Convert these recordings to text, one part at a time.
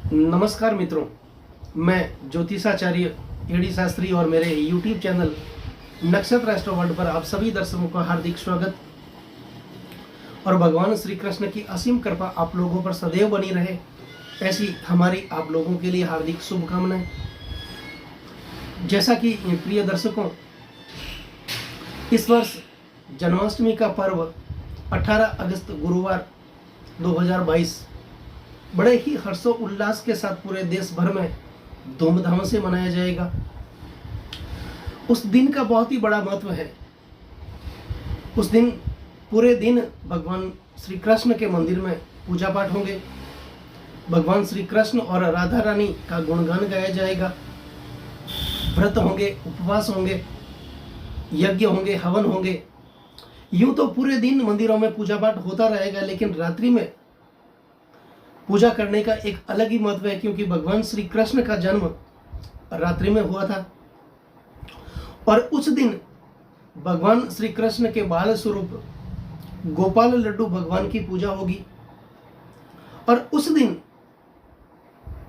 नमस्कार मित्रों, मैं ज्योतिषाचार्य एडी शास्त्री और मेरे YouTube चैनल नक्षत्र एस्ट्रो वर्ल्ड पर आप सभी दर्शकों का हार्दिक स्वागत और भगवान श्री कृष्ण की असीम कृपा आप लोगों पर सदैव बनी रहे, ऐसी हमारी आप लोगों के लिए हार्दिक शुभकामनाएं। जैसा कि प्रिय दर्शकों, इस वर्ष जन्माष्टमी का पर्व 18 अगस्त गुरुवार 2022 बड़े ही हर्षोल्लास के साथ पूरे देश भर में धूमधाम से मनाया जाएगा। उस दिन का बहुत ही बड़ा महत्व है। उस दिन पूरे दिन भगवान श्री कृष्ण के मंदिर में पूजा पाठ होंगे। भगवान श्री कृष्ण और राधा रानी का गुणगान गाया जाएगा। व्रत होंगे, उपवास होंगे, यज्ञ होंगे, हवन होंगे। यूं तो पूरे दिन मंदिरों में पूजा पाठ होता रहेगा, लेकिन रात्रि में पूजा करने का एक अलग ही महत्व है, क्योंकि भगवान श्री कृष्ण का जन्म रात्रि में हुआ था और उस दिन भगवान श्री कृष्ण के बाल स्वरूप गोपाल लड्डू भगवान की पूजा होगी। और उस दिन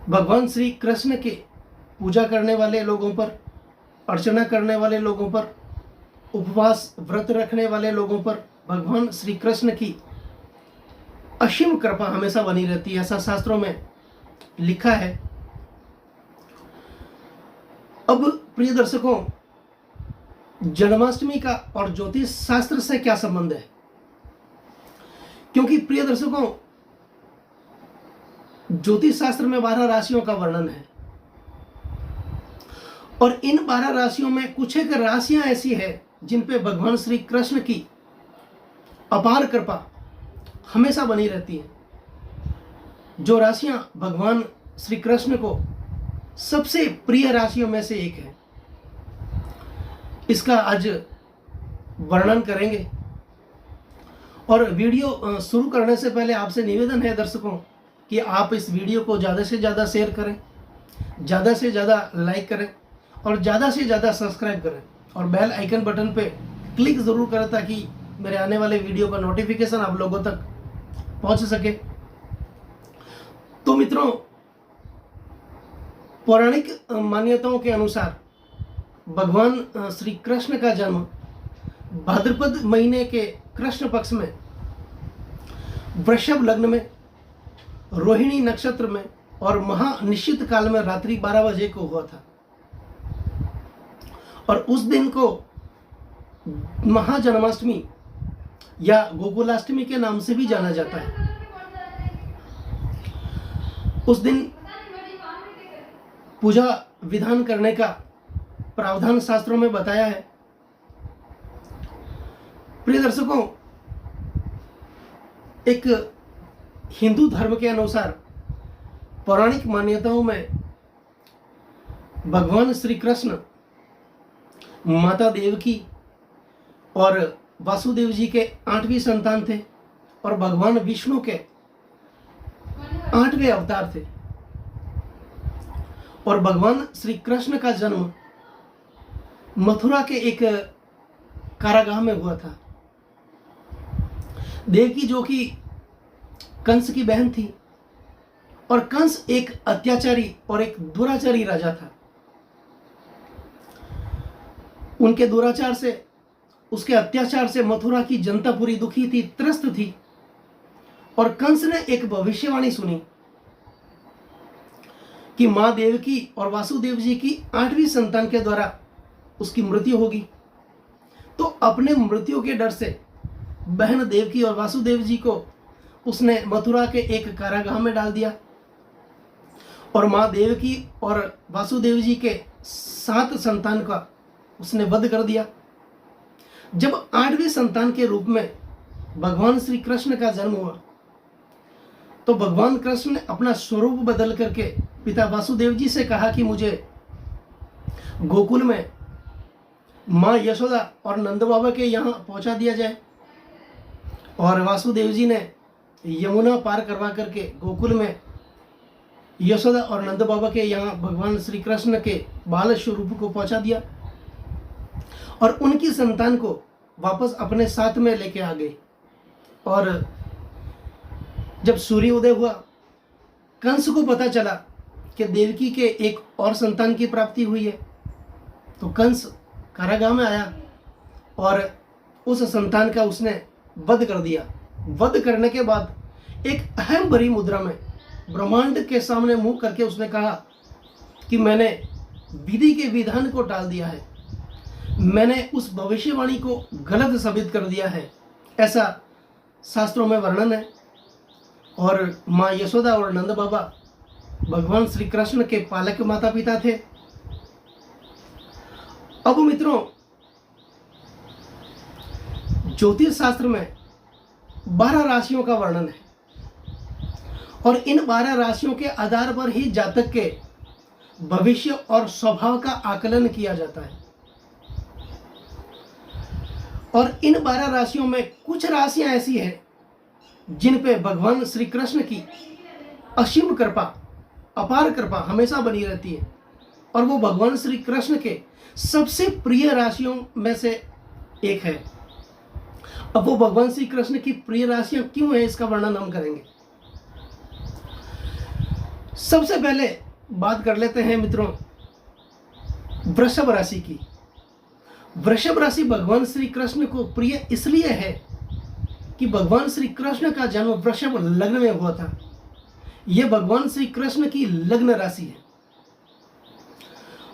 भगवान श्री कृष्ण के पूजा करने वाले लोगों पर, अर्चना करने वाले लोगों पर, उपवास व्रत रखने वाले लोगों पर भगवान श्री कृष्ण की असीम कृपा हमेशा बनी रहती है, ऐसा शास्त्रों में लिखा है। अब प्रिय दर्शकों, जन्माष्टमी का और ज्योतिष शास्त्र से क्या संबंध है? क्योंकि प्रिय दर्शकों, ज्योतिष शास्त्र में 12 राशियों का वर्णन है और इन 12 राशियों में कुछ एक राशियां ऐसी है जिन पे भगवान श्री कृष्ण की अपार कृपा हमेशा बनी रहती है। जो राशियां भगवान श्री कृष्ण को सबसे प्रिय राशियों में से एक है, इसका आज वर्णन करेंगे। और वीडियो शुरू करने से पहले आपसे निवेदन है दर्शकों कि आप इस वीडियो को ज़्यादा से ज़्यादा शेयर करें, ज़्यादा से ज़्यादा लाइक करें और ज़्यादा से ज़्यादा सब्सक्राइब करें और बेल आइकन बटन पे क्लिक ज़रूर करें ताकि मेरे आने वाले वीडियो का नोटिफिकेशन आप लोगों तक पहुंच सके। तो मित्रों, पौराणिक मान्यताओं के अनुसार भगवान श्री कृष्ण का जन्म भाद्रपद महीने के कृष्ण पक्ष में वृषभ लग्न में रोहिणी नक्षत्र में और महानिश्चित काल में रात्रि 12 बजे को हुआ था। और उस दिन को महाजन्माष्टमी या गोकुलाष्टमी के नाम से भी जाना जाता है। उस दिन पूजा विधान करने का प्रावधान शास्त्रों में बताया है। प्रिय दर्शकों, एक हिंदू धर्म के अनुसार पौराणिक मान्यताओं में भगवान श्री कृष्ण माता देवकी और वासुदेव जी के 8वीं संतान थे और भगवान विष्णु के 8वें अवतार थे। और भगवान श्री कृष्ण का जन्म मथुरा के एक कारागाह में हुआ था। देवकी जो कि कंस की बहन थी और कंस एक अत्याचारी और एक दुराचारी राजा था। उनके दुराचार से, उसके अत्याचार से मथुरा की जनता पूरी दुखी थी, त्रस्त थी। और कंस ने एक भविष्यवाणी सुनी कि मां देवकी और वासुदेव जी की 8वीं संतान के द्वारा उसकी मृत्यु होगी। तो अपने मृत्यु के डर से बहन देवकी और वासुदेव जी को उसने मथुरा के एक कारागाह में डाल दिया और मां देवकी और वासुदेव जी के 7 संतान का उसने वध कर दिया। जब 8वें संतान के रूप में भगवान श्री कृष्ण का जन्म हुआ तो भगवान कृष्ण ने अपना स्वरूप बदल करके पिता वासुदेव जी से कहा कि मुझे गोकुल में मां यशोदा और नंद बाबा के यहाँ पहुंचा दिया जाए। और वासुदेव जी ने यमुना पार करवा करके गोकुल में यशोदा और नंद बाबा के यहाँ भगवान श्री कृष्ण के बाल स्वरूप को पहुंचा दिया और उनकी संतान को वापस अपने साथ में लेके आ गए। और जब सूर्योदय हुआ, कंस को पता चला कि देवकी के एक और संतान की प्राप्ति हुई है, तो कंस कारागाह में आया और उस संतान का उसने वध कर दिया। वध करने के बाद एक अहम बड़ी मुद्रा में ब्रह्मांड के सामने मुंह करके उसने कहा कि मैंने विधि के विधान को टाल दिया है, मैंने उस भविष्यवाणी को गलत साबित कर दिया है, ऐसा शास्त्रों में वर्णन है। और माँ यशोदा और नंद बाबा भगवान श्री कृष्ण के पालक माता पिता थे। अब मित्रों, ज्योतिष शास्त्र में 12 राशियों का वर्णन है और इन 12 राशियों के आधार पर ही जातक के भविष्य और स्वभाव का आकलन किया जाता है। और इन 12 राशियों में कुछ राशियां ऐसी हैं जिन पे भगवान श्री कृष्ण की असीम कृपा, अपार कृपा हमेशा बनी रहती है और वो भगवान श्री कृष्ण के सबसे प्रिय राशियों में से एक है। अब वो भगवान श्री कृष्ण की प्रिय राशियां क्यों है, इसका वर्णन हम करेंगे। सबसे पहले बात कर लेते हैं मित्रों वृषभ राशि की। वृषभ राशि भगवान श्री कृष्ण को प्रिय इसलिए है कि भगवान श्री कृष्ण का जन्म वृषभ लग्न में हुआ था। यह भगवान श्री कृष्ण की लग्न राशि है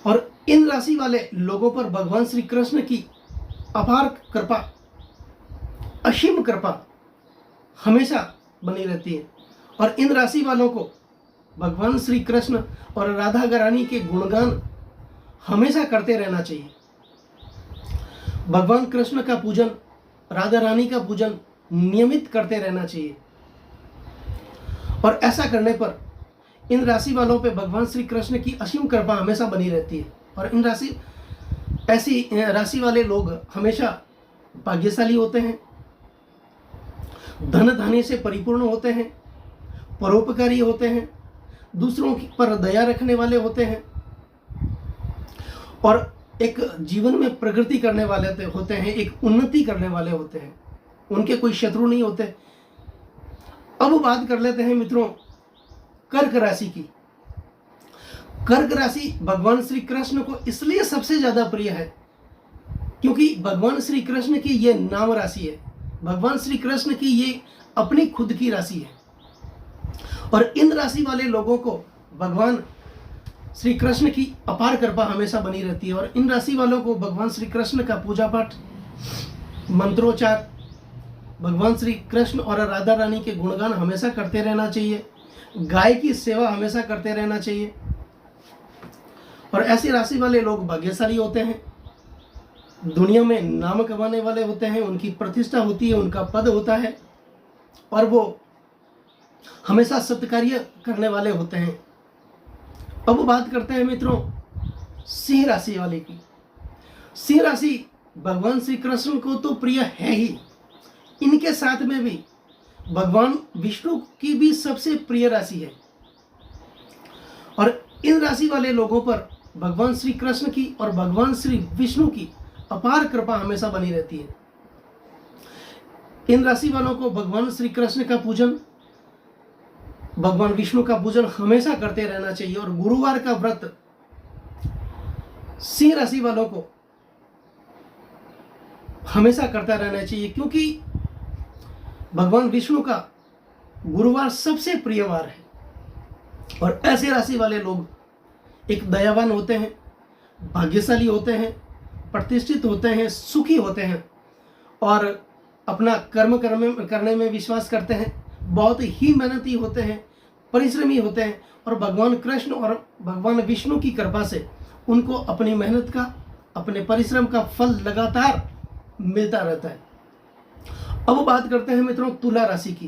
और इन राशि वाले लोगों पर भगवान श्री कृष्ण की अपार कृपा, असीम कृपा हमेशा बनी रहती है। और इन राशि वालों को भगवान श्री कृष्ण और राधा रानी के गुणगान हमेशा करते रहना चाहिए। भगवान कृष्ण का पूजन, राधा रानी का पूजन नियमित करते रहना चाहिए और ऐसा करने पर इन राशि वालों पे भगवान श्री कृष्ण की असीम कृपा हमेशा बनी रहती है। और इन ऐसी राशि वाले लोग हमेशा भाग्यशाली होते हैं, धन धान्य से परिपूर्ण होते हैं, परोपकारी होते हैं, दूसरों पर दया रखने वाले होते हैं और एक जीवन में प्रगति करने वाले होते हैं, एक उन्नति करने वाले होते हैं, उनके कोई शत्रु नहीं होते। अब बात कर लेते हैं मित्रों कर्क राशि की। कर्क राशि भगवान श्री कृष्ण को इसलिए सबसे ज्यादा प्रिय है क्योंकि भगवान श्री कृष्ण की ये नाम राशि है, भगवान श्री कृष्ण की ये अपनी खुद की राशि है और इन राशि वाले लोगों को भगवान श्री कृष्ण की अपार कृपा हमेशा बनी रहती है। और इन राशि वालों को भगवान श्री कृष्ण का पूजा पाठ, मंत्रोच्चार, भगवान श्री कृष्ण और राधा रानी के गुणगान हमेशा करते रहना चाहिए, गाय की सेवा हमेशा करते रहना चाहिए। और ऐसी राशि वाले लोग भाग्यशाली होते हैं, दुनिया में नाम कमाने वाले होते हैं, उनकी प्रतिष्ठा होती है, उनका पद होता है और वो हमेशा सत्कार्य करने वाले होते हैं। अब बात करते हैं मित्रों सिंह राशि वाले की। सिंह राशि भगवान श्री कृष्ण को तो प्रिय है ही, इनके साथ में भी भगवान विष्णु की भी सबसे प्रिय राशि है और इन राशि वाले लोगों पर भगवान श्री कृष्ण की और भगवान श्री विष्णु की अपार कृपा हमेशा बनी रहती है। इन राशि वालों को भगवान श्री कृष्ण का पूजन, भगवान विष्णु का पूजन हमेशा करते रहना चाहिए और गुरुवार का व्रत सिंह राशि वालों को हमेशा करता रहना चाहिए क्योंकि भगवान विष्णु का गुरुवार सबसे प्रिय वार है। और ऐसे राशि वाले लोग एक दयावान होते हैं, भाग्यशाली होते हैं, प्रतिष्ठित होते हैं, सुखी होते हैं और अपना कर्म करने में विश्वास करते हैं, बहुत ही मेहनती होते हैं, परिश्रमी होते हैं और भगवान कृष्ण और भगवान विष्णु की कृपा से उनको अपनी मेहनत का, अपने परिश्रम का फल लगातार मिलता रहता है। अब बात करते हैं मित्रों तुला राशि की।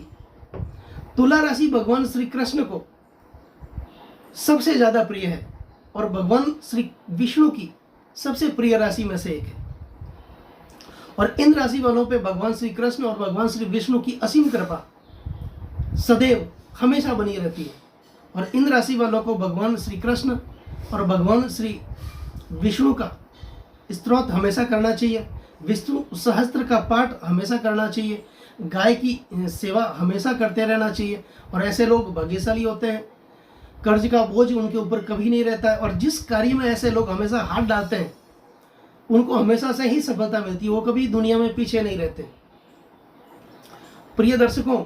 तुला राशि भगवान श्री कृष्ण को सबसे ज्यादा प्रिय है और भगवान श्री विष्णु की सबसे प्रिय राशि में से एक है और इन राशि वालों पे भगवान श्री कृष्ण और भगवान श्री विष्णु की असीम कृपा सदैव हमेशा बनी रहती है और इन राशि वालों को भगवान श्री कृष्ण और भगवान श्री विष्णु का स्तोत्र हमेशा करना चाहिए, विष्णु सहस्त्र का पाठ हमेशा करना चाहिए, गाय की सेवा हमेशा करते रहना चाहिए और ऐसे लोग भाग्यशाली होते हैं, कर्ज का बोझ उनके ऊपर कभी नहीं रहता है, और जिस कार्य में ऐसे लोग हमेशा हाथ डालते हैं उनको हमेशा से ही सफलता मिलती है, वो कभी दुनिया में पीछे नहीं रहते। प्रिय दर्शकों,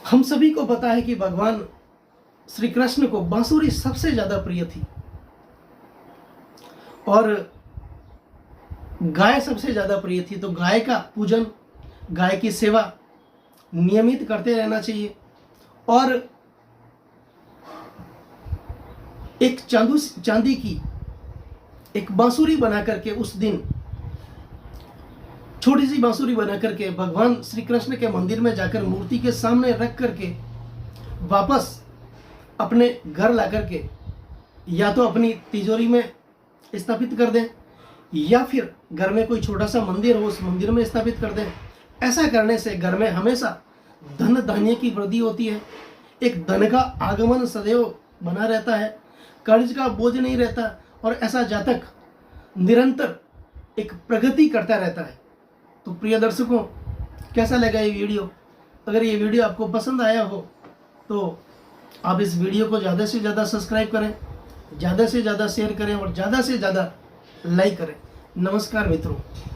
हम सभी को पता है कि भगवान श्री कृष्ण को बांसुरी सबसे ज्यादा प्रिय थी और गाय सबसे ज्यादा प्रिय थी। तो गाय का पूजन, गाय की सेवा नियमित करते रहना चाहिए। और एक चांदी की एक बांसुरी बना करके उस दिन छोटी सी बांसुरी बना करके भगवान श्री कृष्ण के मंदिर में जाकर मूर्ति के सामने रख करके वापस अपने घर ला करके या तो अपनी तिजोरी में स्थापित कर दें या फिर घर में कोई छोटा सा मंदिर हो उस मंदिर में स्थापित कर दें। ऐसा करने से घर में हमेशा धन धान्य की वृद्धि होती है, एक धन का आगमन सदैव बना रहता है, कर्ज का बोझ नहीं रहता और ऐसा जातक निरंतर एक प्रगति करता रहता है। तो प्रिय दर्शकों, कैसा लगा ये वीडियो? अगर ये वीडियो आपको पसंद आया हो तो आप इस वीडियो को ज़्यादा से ज़्यादा सब्सक्राइब करें, ज़्यादा से ज़्यादा शेयर करें और ज़्यादा से ज़्यादा लाइक करें। नमस्कार मित्रों।